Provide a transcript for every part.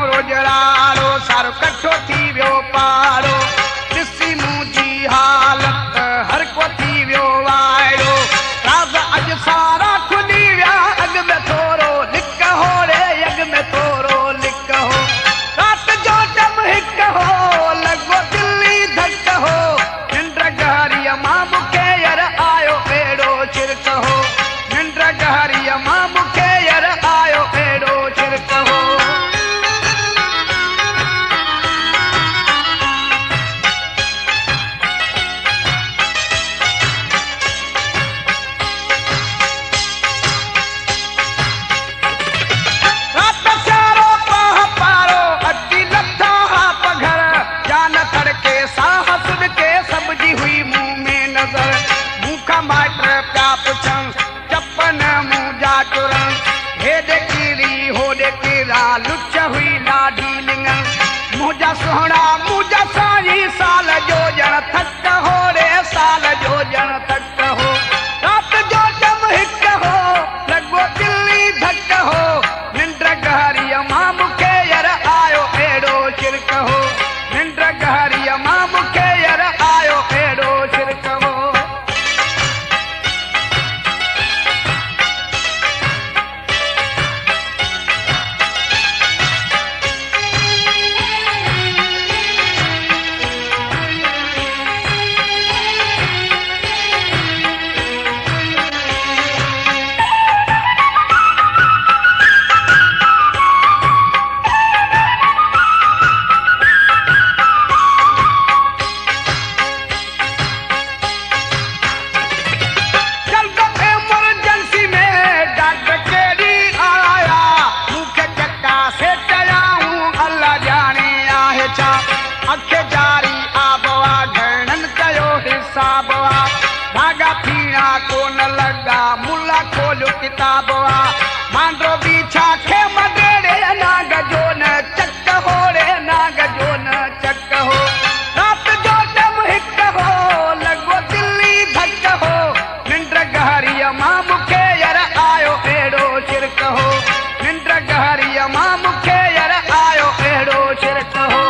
हमरो जरारो सारो कठो थी वियो पारो ॾिसी मुंहिंजी हालत हर को थी वियो वाइड़ो राज़ अॼु सारा खुली विया अॻ में थोरो लिक हो रे अॻ में थोरो लिक हो राति जो टम हिक हो लॻो दिल्ली धक हो निंड गहरीअ मां मूंखे यार आयो अहिड़ो छिरक हो निंड गहरीअ मां मूंखे यार आयो अहिड़ो छिरक हो लुच हुई ॾाढी लिंगन मुंहिंजा सुहिणा मुंहिंजा साई साल जो ॼण थक हो रे साल जो ॼण थक हो राति जो टम हिक हो लॻो दिल्ली धक हो निंड गहरीअ मां मूंखे यार आयो अहिड़ो छिरक हो निंड गहरीअ मां मूंखे यार आयो अहिड़ो छिरक हो अखे जारी आबवा घणनि कयो हिसाबवा धागा पीणा कोन लॻा मुला खोलियो किताबवा मांडो बीछा खे मडेड़े नाग जो न चक हो रे नाग जो न चक हो राति जो टम हिक हो लॻो दिल्ली धक हो निंड गहरीअ मां मूंखे यार आयो अहिड़ो छिरक हो निंड गहरीअ मां मूंखे यार आयो अहिड़ो छिरक हो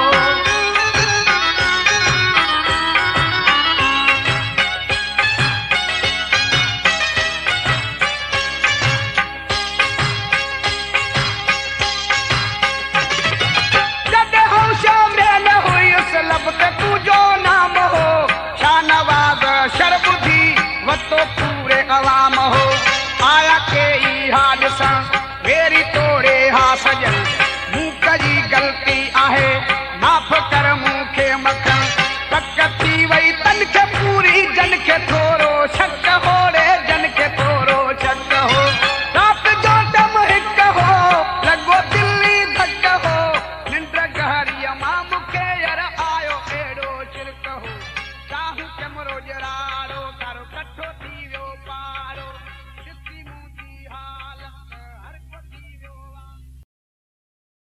तुझो नाम हो शानवाज़ शर्बुधी वतो पूरे अवाम हो आया के ई हादिसा